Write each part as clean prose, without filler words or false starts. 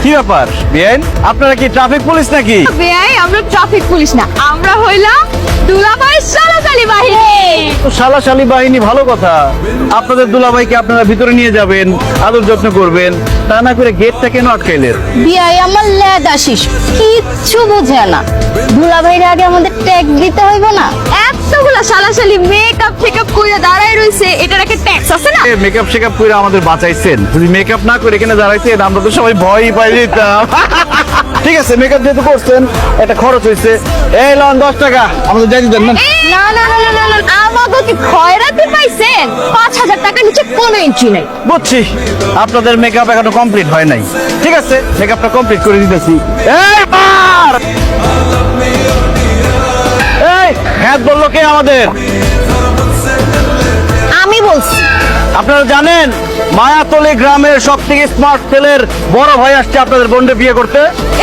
কি ব্যাপার বেআইন, আপনারা কি ট্রাফিক পুলিশ নাকি? বেআই, আমরা ট্রাফিক পুলিশ না, আমরা হইলাম দুলাভাই সালাসালি বাহিনী। শালাশালী বাহিনী, ভালো কথা। আপনাদের দুলাভাইকে আপনারা ভিতরে নিয়ে যাবেন, আদর যত্ন করবেন, তা না করে গেটটা কেন আটকাইলেন? বিয়াই আমার ল্যাদ আসিস, কিচ্ছু বুঝে না। দুলাভাইরা আগে আমাদের ট্যাক্স দিতে হইব না? এতগুলা সালাসালি মেকআপ টেকআপ কইরা দাঁড়ায় রইছে, এটার একটা ট্যাক্স আছে না? মেকআপ শেকআপ করে আমাদের বাঁচাইছেন, যদি মেকআপ না করে এখানে দাঁড়াইতেন আমরা তো সবাই ভয়ই পাই যেতাম। ঠিক আছে, মেকআপ যেহেতু করছেন একটা খরচ হয়েছে, এই লন 10 টাকা আমাদের যাই দেন না। না না না না না না, আমাকে কি খয়রাতি পাইছেন? 5000 টাকা নিচে কোনো এন্ট্রি নাই। বুঝছি, আপনাদের মেকআপ এখনো কমপ্লিট হয় নাই। ঠিক আছে, মেকআপটা কমপ্লিট করে দিতেছি। এই মার, এই হ্যাঁ বললো কে আমাদের? আমি বলছি। আপনারা জানেন মায়াতলী গ্রামের সব থেকে স্মার্ট ছেলের বড় ভাই আসছে আপনাদের বোনকে বিয়ে করতে।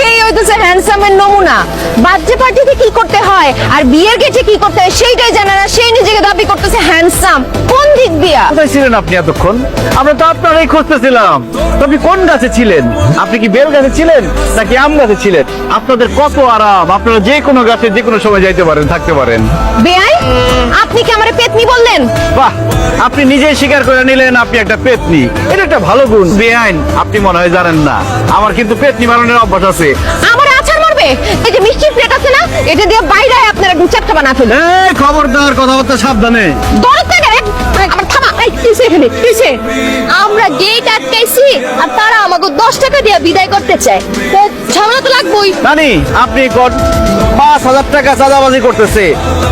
এই হইতেছে হ্যান্ডসামের নমুনা। বার্থডে পার্টিতে কি করতে হয় আর বিয়ের গেটে কি করতে হয় সেইটাই জানে না, সেই নিজেকে দাবি করতেছে হ্যান্ডসাম। কোন দিক দিয়া? কোথায় ছিলেন আপনি এতক্ষণ? আমরা তো আপনারাই খুঁজতেছিলাম। তো আপনি কোন গাছে ছিলেন? আপনি কি বেল গাছে ছিলেন নাকি আম গাছে ছিলেন? আপনাদের কত আরাম, আপনারা যে কোনো গাছে যে কোনো সময় যাইতে পারেন, থাকতে পারেন। বেআই, আপনি কি আমারে পেতনি বললেন? বাহ, আপনি নিজেই স্বীকার করে নিলেন আপনি একটা পেতনি। এটা একটা ভালো গুণ। বেআইন, আপনি মনে হয় জানেন না আমার কিন্তু পেতনি বানানোর অভ্যাস আছে। আমার আচার মারবে? এই যে মিষ্টির প্লেট আছে না, এটা দিয়ে বাইরে আপনারা একদম চাপটা বানা ফেলুন। এই খবরদার, কথাবার্তা সাবধানে। দরদ থাকে রে, আমার থামা। এই কিসে এখানে কিসে? আমরা গেট আটকাইছি আর তারা আমাকে 10 টাকা দিয়ে বিদায় করতে চায়। তো ঝামেলা তো লাগবেই। নানি, আপনি 5,000 টাকা চাঁদাবাজি করতেছে।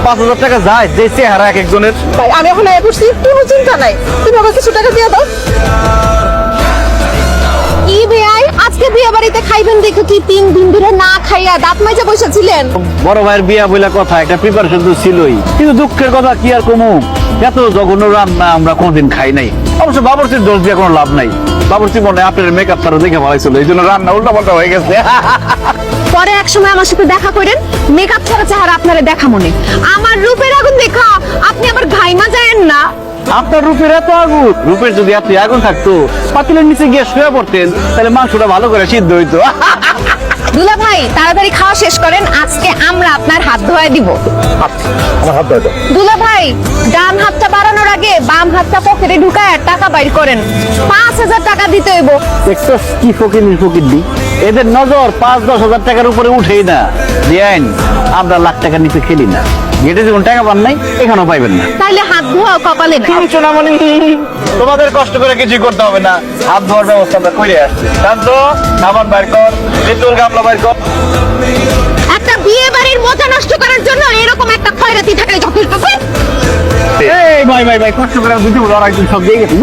5,000 টাকা যায় যে চেহারা এক একজনের। ভাই, আমি এখন আয়া করছি, কোনো চিন্তা নাই, তুমি আমাকে কিছু টাকা দিয়ে দাও। কি বেআই, আজকে বিয়ে বাড়িতে খাইবেন দেখো কি 3 দিন ধরে না খাইয়া দাঁত মাজা বসেছিলেন? বড় ভাইয়ের বিয়া বইলা কথা, একটা প্রিপারেশন তো ছিলই, কিন্তু দুঃখের কথা কি আর কমু, এত জঘন্য রান্না আমরা কোনোদিন খাই নাই। অবশ্য বাবুর্চির দোষ দিয়ে কোনো লাভ নাই। বাবুর্চি মনে হয় আপনার মেকআপ তারা দেখে ভালো ছিল, এই জন্য রান্না উল্টা পাল্টা হয়ে গেছে। পরে এক সময় আমার সাথে দেখা করেন, মেকআপ ছাড়া চেহারা আপনারে দেখা মনে। আমার রূপের আগুন দেখা আপনি আবার ঘাইমা যায়েন না। আপনার রূপের এত আগুন, রূপের যদি এত আগুন থাকতো পাতিলের নিচে গিয়ে শুয়ে পড়তেন, তাহলে মাংসটা ভালো করে সিদ্ধ হইতো। দুলা ভাই, তাড়াতাড়ি খাওয়া শেষ করেন, আজকে আমরা আপনার হাত ধোয়া দিব। আমার হাত ধরে দাও। দুলা ভাই, ডান হাতটা বাড়ানোর আগে বাম হাতটা পকেটে ঢুকায় টাকা বাইর করেন। 5000 টাকা দিতে হইব। দেখছো কি ফকির ফকির দি, এদের নজর 5-10 হাজার টাকার উপরে উঠেই না। দিয়েন, আমরা লাখ টাকার নিচে খেলি না। গেটে যখন টাকা পান নাই, এখানেও পাইবেন না। তাইলে হাত ধোয়া কপালে না। সোনামণি, তোমাদের কষ্ট করে কিছু করতে হবে না, হাত ধোয়ার ব্যবস্থা আমরা করে আসছি। শান্ত, সাবান বাইর কর, পেট্রোল গামলা বাইর কর। একটা বিয়ে বাড়ির মজা নষ্ট করার জন্য এরকম একটা খয়রাতি থাকলে যথেষ্ট। এই ভাই ভাই ভাই, কষ্ট করে দুটো লড়াই সব দিয়ে গেছে।